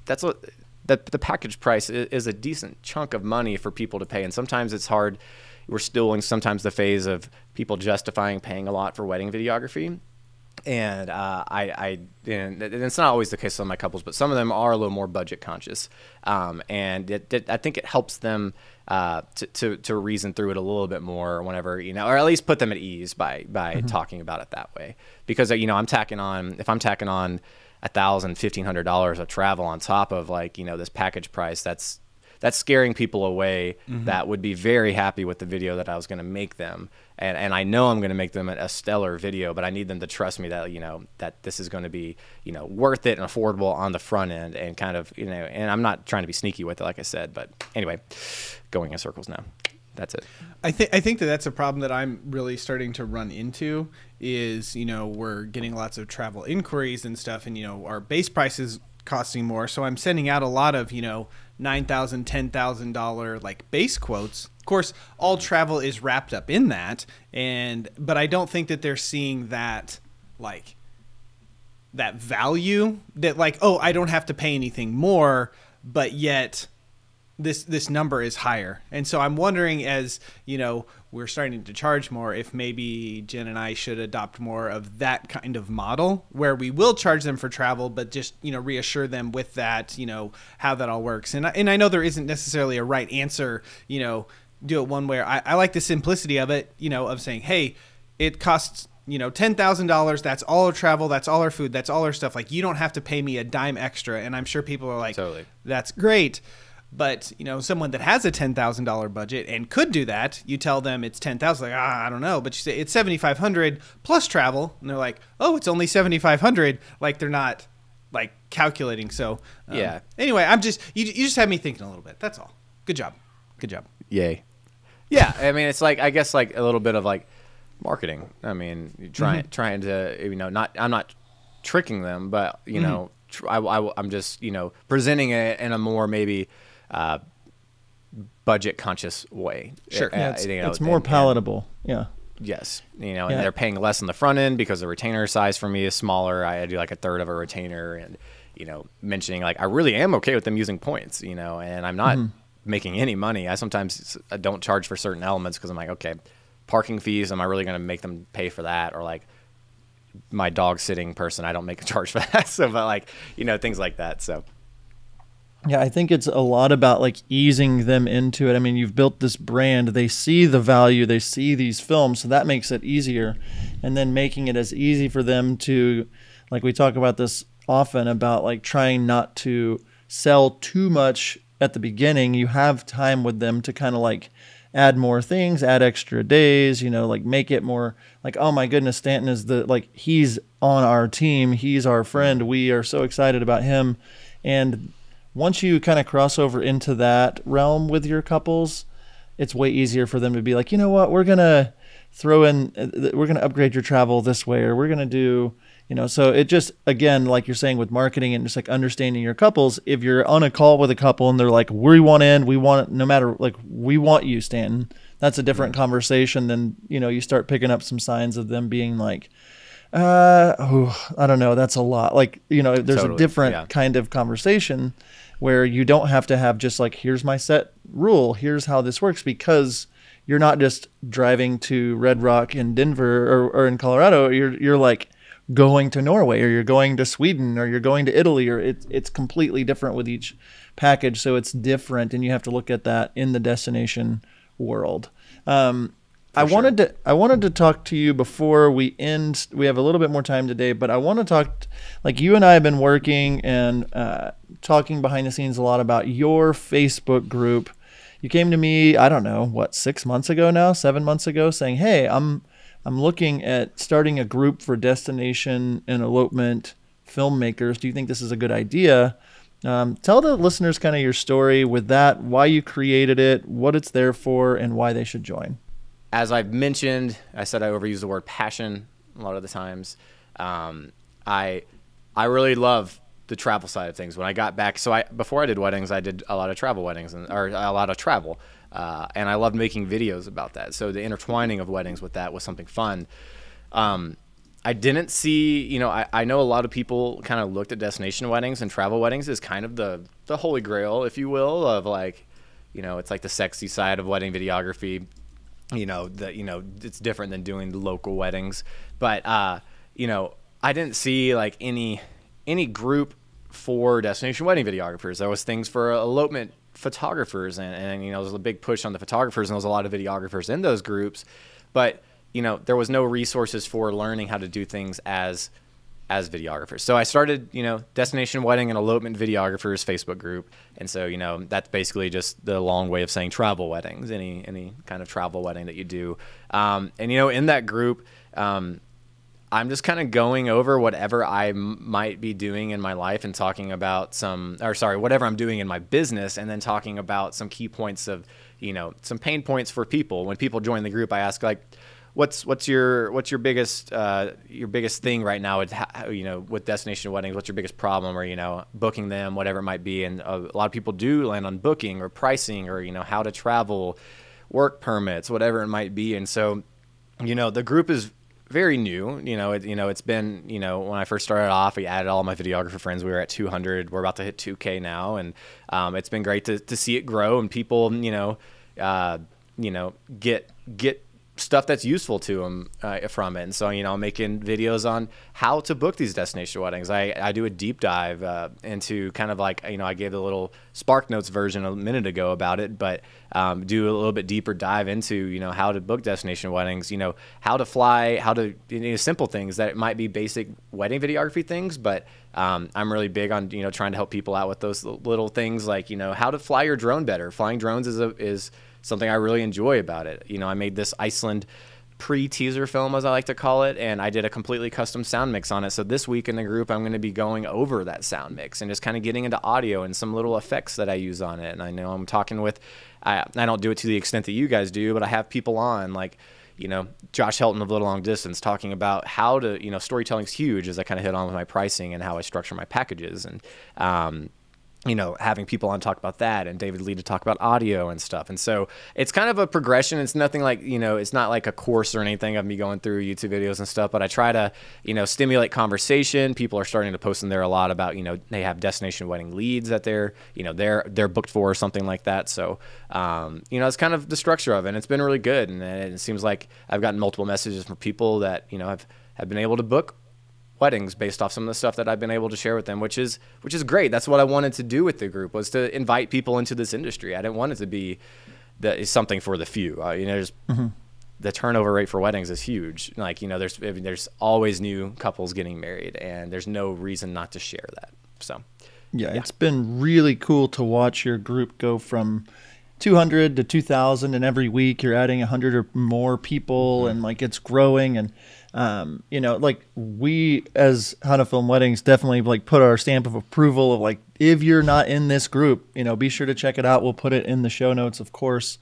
that's what the package price is, a decent chunk of money for people to pay. And sometimes it's hard. We're still in sometimes the phase of people justifying paying a lot for wedding videography. And and it's not always the case with my couples, but some of them are a little more budget conscious. And I think it helps them to reason through it a little bit more whenever, you know, or at least put them at ease by talking about it that way. Because, you know, if I'm tacking on $1,000, $1,500 of travel on top of, like, you know, this package price, that's scaring people away that would be very happy with the video that I was going to make them. And I know I'm going to make them a stellar video, but I need them to trust me that, you know, that this is going to be, you know, worth it and affordable on the front end, and kind of, you know, and I'm not trying to be sneaky with it, like I said, but anyway, going in circles now. That's it. I think that's a problem that I'm really starting to run into is, you know, we're getting lots of travel inquiries and stuff, and, you know, our base price is costing more. So I'm sending out a lot of, you know, $9,000, $10,000 like base quotes. Of course, all travel is wrapped up in that, but I don't think that they're seeing that, like, that value that, like, oh, I don't have to pay anything more, but yet this number is higher. And so I'm wondering, as, you know, we're starting to charge more, if maybe Jen and I should adopt more of that kind of model where we will charge them for travel, but just, you know, reassure them with that, you know, how that all works. And I know there isn't necessarily a right answer, you know, do it one way. I like the simplicity of it, you know, of saying, hey, it costs, you know, $10,000. That's all our travel. That's all our food. That's all our stuff. Like, you don't have to pay me a dime extra. And I'm sure people are like, totally, that's great. But, you know, someone that has a $10,000 budget and could do that, you tell them it's $10,000, like, I don't know. But you say it's $7,500 plus travel, and they're like, oh, it's only $7,500. Like, they're not, like, calculating. So, yeah. Anyway, you just had me thinking a little bit. That's all. Good job. Good job. Yay. Yeah. I mean, it's like, I guess, like a little bit of like marketing. I mean, trying to, you know, I'm not tricking them, but, you know, I'm just, you know, presenting it in a more maybe budget conscious way. Sure. Yeah, you know, it's more palatable. Yeah. Yes. You know, and they're paying less on the front end because the retainer size for me is smaller. I do like a third of a retainer, and, you know, mentioning like, I really am okay with them using points, you know, and I'm not making any money. I sometimes don't charge for certain elements because I'm like, okay, parking fees, am I really going to make them pay for that? Or like my dog sitting person, I don't make a charge for that. So, but like, you know, things like that. So. Yeah, I think it's a lot about like easing them into it. I mean, you've built this brand, they see the value, they see these films, so that makes it easier. And then making it as easy for them to Like we talk about this often about like trying not to sell too much at the beginning. You have time with them to kind of like add more things, add extra days, you know, like make it more like, oh my goodness, Stanton is he's on our team. He's our friend. We are so excited about him. And once you kind of cross over into that realm with your couples, it's way easier for them to be like, you know what, we're going to upgrade your travel this way, or we're going to do, you know, so it just, again, like you're saying with marketing and just like understanding your couples, if you're on a call with a couple and they're like, we want no matter, like, we want you, Stanton, that's a different conversation than, you know, you start picking up some signs of them being like, I don't know, that's a lot. Like, you know, there's a different kind of conversation where you don't have to have just like, here's my set rule, here's how this works, because you're not just driving to Red Rock in Denver or in Colorado. You're like going to Norway, or you're going to Sweden, or you're going to Italy, or it's completely different with each package. So it's different, and you have to look at that in the destination world. I wanted to talk to you before we end. We have a little bit more time today, but I want to talk, like you and I have been working and talking behind the scenes a lot about your Facebook group. You came to me, I don't know, 7 months ago, saying, hey, I'm looking at starting a group for destination and elopement filmmakers. Do you think this is a good idea? Tell the listeners kind of your story with that, why you created it, what it's there for, and why they should join. As I've mentioned, I said I overuse the word passion a lot of the times. I really love the travel side of things. When I got back, before I did weddings, I did a lot of travel weddings or a lot of travel. And I loved making videos about that. So the intertwining of weddings with that was something fun. I didn't see, you know, I know a lot of people kind of looked at destination weddings and travel weddings as kind of the holy grail, if you will, of like, you know, it's like the sexy side of wedding videography. You know, it's different than doing the local weddings. But, you know, I didn't see like any group for destination wedding videographers. There was things for elopement photographers, and you know, there was a big push on the photographers, and there was a lot of videographers in those groups. But, you know, there was no resources for learning how to do things as videographers. So I started, you know, destination wedding and elopement videographers Facebook group. And so, you know, that's basically just the long way of saying travel weddings, any kind of travel wedding that you do. And, you know, in that group, I'm just kind of going over whatever I might be doing in my life and talking about whatever I'm doing in my business, and then talking about some key points of, you know, some pain points for people. When people join the group, I ask like, what's your biggest thing right now with, you know, with destination weddings? What's your biggest problem, or, you know, booking them, whatever it might be. And a lot of people do land on booking or pricing, or, you know, how to travel, work permits, whatever it might be. And so, you know, the group is very new. It's been, you know, when I first started off, we added all my videographer friends. We were at 200. We're about to hit 2K now, and it's been great to see it grow, and people, get stuff that's useful to them from it. And so, you know, I'm making videos on how to book these destination weddings. I do a deep dive into kind of like, you know, I gave the little Spark Notes version a minute ago about it, but do a little bit deeper dive into, you know, how to book destination weddings, you know, how to fly, how to, you know, simple things that might be basic wedding videography things, but I'm really big on, you know, trying to help people out with those little things, like, you know, how to fly your drone better. Flying drones is something I really enjoy about it. You know, I made this Iceland pre-teaser film, as I like to call it, and I did a completely custom sound mix on it. So this week in the group, I'm going to be going over that sound mix and just kind of getting into audio and some little effects that I use on it. And I know I'm talking with, I don't do it to the extent that you guys do, but I have people on, like, you know, Josh Helton of Little Long Distance, talking about how to, you know, storytelling's huge, as I kind of hit on with my pricing and how I structure my packages. And, you know, having people on talk about that, and David Lee to talk about audio and stuff. And so it's kind of a progression. It's nothing like, you know, it's not like a course or anything of me going through YouTube videos and stuff, but I try to, you know, stimulate conversation. People are starting to post in there a lot about, you know, they have destination wedding leads that they're booked for or something like that. So, you know, it's kind of the structure of it, and it's been really good. And it seems like I've gotten multiple messages from people that, you know, have been able to book weddings based off some of the stuff that I've been able to share with them, which is great. That's what I wanted to do with the group, was to invite people into this industry. I didn't want it to be something for the few. You know, just the turnover rate for weddings is huge. Like, there's always new couples getting married, and there's no reason not to share that. So, yeah, it's been really cool to watch your group go from 200 to 2,000, and every week you're adding 100 or more people, and like it's growing. And like we as How to Film Weddings definitely like put our stamp of approval of like, if you're not in this group, be sure to check it out. We'll put it in the show notes, of course.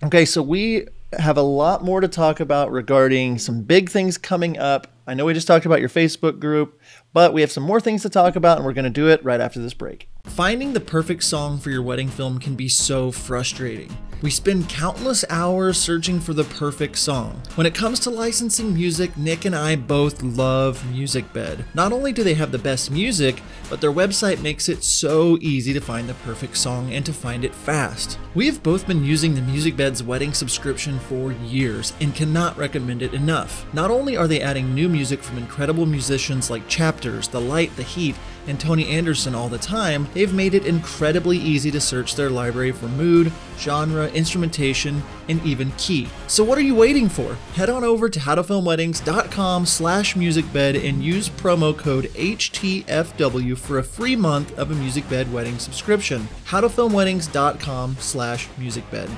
Okay, so we have a lot more to talk about regarding some big things coming up. I know we just talked about your Facebook group, but we have some more things to talk about, and we're going to do it right after this break. Finding the perfect song for your wedding film can be so frustrating. We spend countless hours searching for the perfect song. When it comes to licensing music, Nick and I both love MusicBed. Not only do they have the best music, but their website makes it so easy to find the perfect song and to find it fast. We have both been using the MusicBed's wedding subscription for years and cannot recommend it enough. Not only are they adding new music from incredible musicians like Chapters, The Light, The Heat, and Tony Anderson all the time, they've made it incredibly easy to search their library for mood, genre, instrumentation, and even key. So what are you waiting for? Head on over to howtofilmweddings.com/musicbed and use promo code HTFW for a free month of a MusicBed wedding subscription. howtofilmweddings.com/musicbed.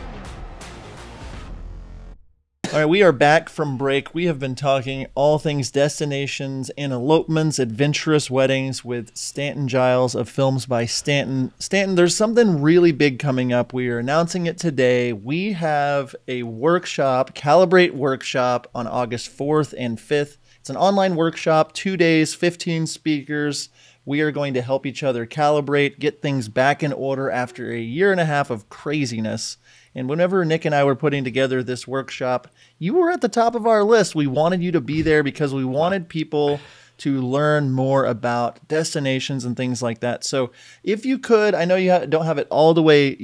All right, we are back from break. We have been talking all things destinations and elopements, adventurous weddings with Stanton Giles of Films by Stanton. Stanton, there's something really big coming up. We are announcing it today. We have a workshop, Calibrate Workshop, on August 4th and 5th. It's an online workshop, 2 days, 15 speakers. We are going to help each other calibrate, get things back in order after a year and a half of craziness. And whenever Nick and I were putting together this workshop, you were at the top of our list. We wanted you to be there because we wanted people to learn more about destinations and things like that. So if you could, I know you don't have it all the way,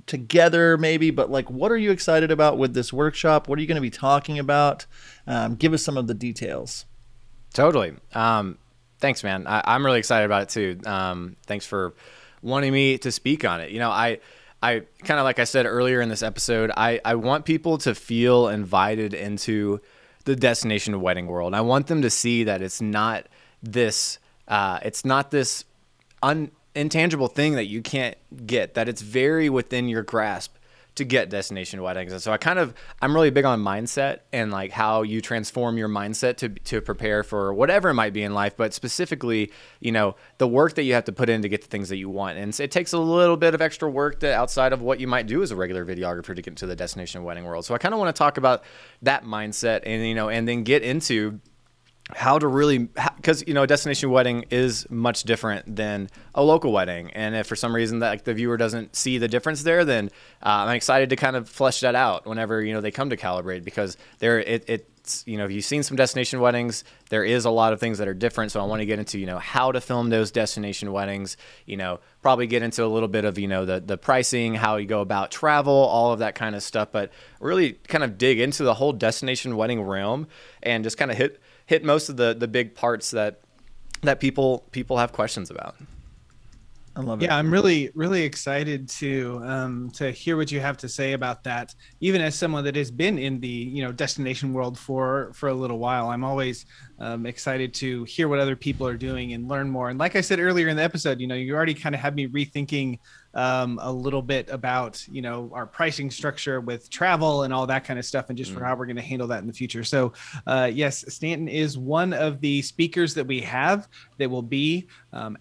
together maybe, but like, what are you excited about with this workshop? What are you going to be talking about? Give us some of the details. Totally. Thanks, man. I'm really excited about it too. Thanks for wanting me to speak on it. I kind of, like I said earlier in this episode, I want people to feel invited into the destination wedding world. I want them to see that it's not this intangible thing that you can't get, that it's very within your grasp to get destination weddings. And so I'm really big on mindset and like how you transform your mindset to prepare for whatever it might be in life, but specifically, the work that you have to put in to get the things that you want. And it takes a little bit of extra work that outside of what you might do as a regular videographer to get into the destination wedding world. So I kind of want to talk about that mindset and, and then get into how to really, because a destination wedding is much different than a local wedding, and if for some reason that the viewer doesn't see the difference there, then I'm excited to kind of flesh that out whenever they come to Calibrate, because it's if you've seen some destination weddings, there is a lot of things that are different. So I want to get into how to film those destination weddings, probably get into a little bit of the pricing, how you go about travel, all of that kind of stuff, but really kind of dig into the whole destination wedding realm and just kind of hit most of the big parts that people have questions about. I love it. Yeah, I'm really, really excited to hear what you have to say about that. Even as someone that has been in the destination world for a little while, I'm always excited to hear what other people are doing and learn more. And like I said earlier in the episode, you already kind of had me rethinking a little bit about our pricing structure with travel and all that kind of stuff, and just for how we're going to handle that in the future. So yes, Stanton is one of the speakers that we have that will be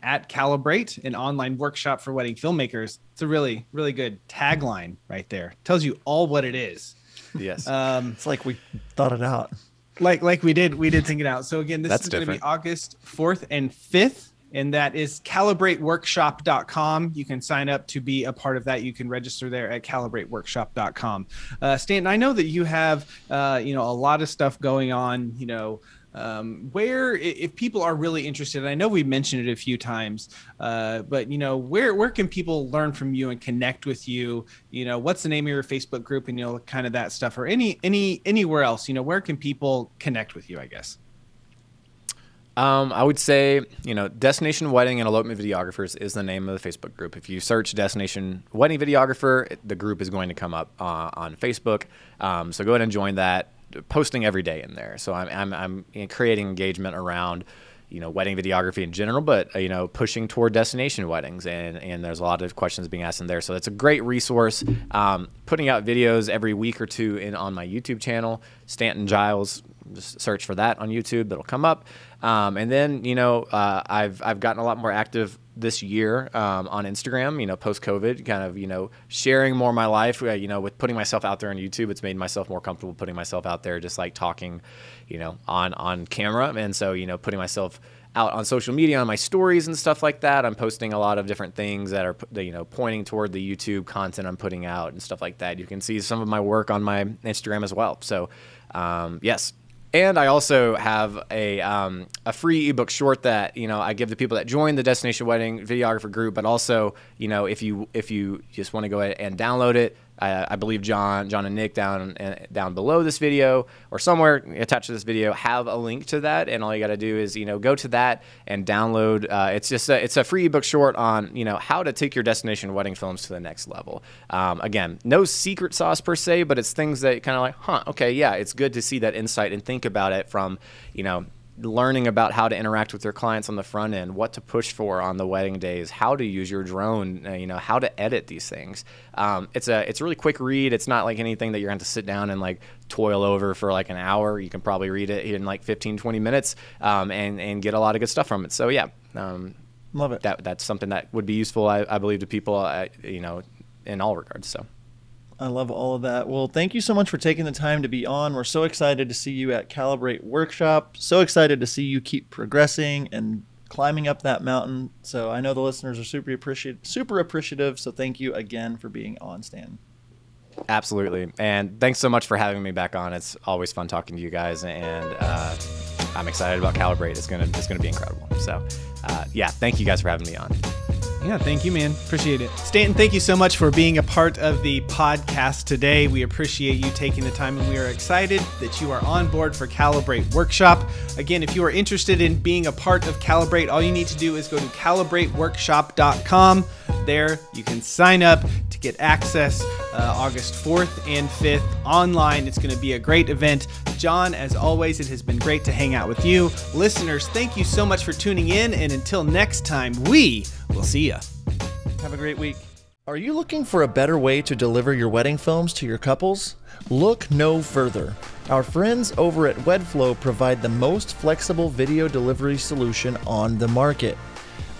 at Calibrate, an online workshop for wedding filmmakers. It's a really, really good tagline right there. Tells you all what it is. Yes. It's like we thought it out. Like we did think it out. So again, this is going to be August 4th and 5th. And that is calibrateworkshop.com. You can sign up to be a part of that. You can register there at calibrateworkshop.com. Stanton, I know that you have, a lot of stuff going on, where, if people are really interested, I know we mentioned it a few times, but, where can people learn from you and connect with you? What's the name of your Facebook group and, kind of that stuff, or anywhere else, where can people connect with you, I guess? I would say, Destination Wedding and Elopement Videographers is the name of the Facebook group. If you search Destination Wedding Videographer, the group is going to come up on Facebook. So go ahead and join that. Posting every day in there. So I'm creating engagement around, wedding videography in general, but, pushing toward destination weddings. And there's a lot of questions being asked in there. So it's a great resource. Putting out videos every week or two on my YouTube channel, Stanton Giles. Just search for that on YouTube. That'll come up. And then, I've gotten a lot more active this year on Instagram, post-COVID, kind of, sharing more of my life, with putting myself out there on YouTube. It's made myself more comfortable putting myself out there, just like talking, on camera. And so, putting myself out on social media, on my stories and stuff like that. I'm posting a lot of different things that are, pointing toward the YouTube content I'm putting out and stuff like that. You can see some of my work on my Instagram as well. So, yes. And I also have a free ebook short that I give to people that join the Destination Wedding Videographer group. But also, if you just want to go ahead and download it, I believe John and Nick down below this video or somewhere attached to this video have a link to that. And all you got to do is go to that and download. It's a free ebook short on how to take your destination wedding films to the next level. Again, no secret sauce per se, but it's things that kind of like, okay, yeah, it's good to see that insight and think about it from learning about how to interact with your clients on the front end, what to push for on the wedding days, how to use your drone, how to edit these things. It's a really quick read. It's not like anything that you're going to sit down and like toil over for like an hour. You can probably read it in like 15, 20 minutes and get a lot of good stuff from it. So yeah, love it. That's something that would be useful, I believe, to people, in all regards. So. I love all of that. Well, thank you so much for taking the time to be on. We're so excited to see you at Calibrate Workshop. So excited to see you keep progressing and climbing up that mountain. So I know the listeners are super appreciative. So thank you again for being on, Stanton. Absolutely. And thanks so much for having me back on. It's always fun talking to you guys. And I'm excited about Calibrate. It's gonna be incredible. So yeah, thank you guys for having me on. Yeah, thank you, man. Appreciate it. Stanton, thank you so much for being a part of the podcast today. We appreciate you taking the time, and we are excited that you are on board for Calibrate Workshop. Again, if you are interested in being a part of Calibrate, all you need to do is go to calibrateworkshop.com. There, you can sign up to get access August 4th and 5th online. It's going to be a great event. John, as always, it has been great to hang out with you. Listeners, thank you so much for tuning in, and until next time, we will see you. Have a great week. Are you looking for a better way to deliver your wedding films to your couples? Look no further. Our friends over at WedFlow provide the most flexible video delivery solution on the market.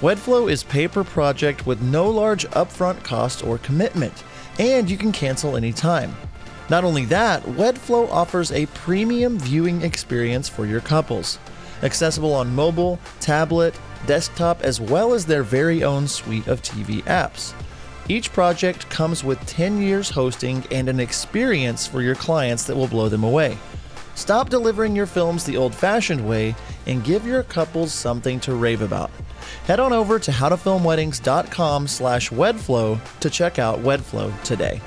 WedFlow is pay per project with no large upfront cost or commitment, and you can cancel anytime. Not only that, WedFlow offers a premium viewing experience for your couples, accessible on mobile, tablet, desktop, as well as their very own suite of TV apps. Each project comes with 10 years hosting and an experience for your clients that will blow them away. Stop delivering your films the old-fashioned way and give your couples something to rave about. Head on over to howtofilmweddings.com/WedFlow to check out WedFlow today.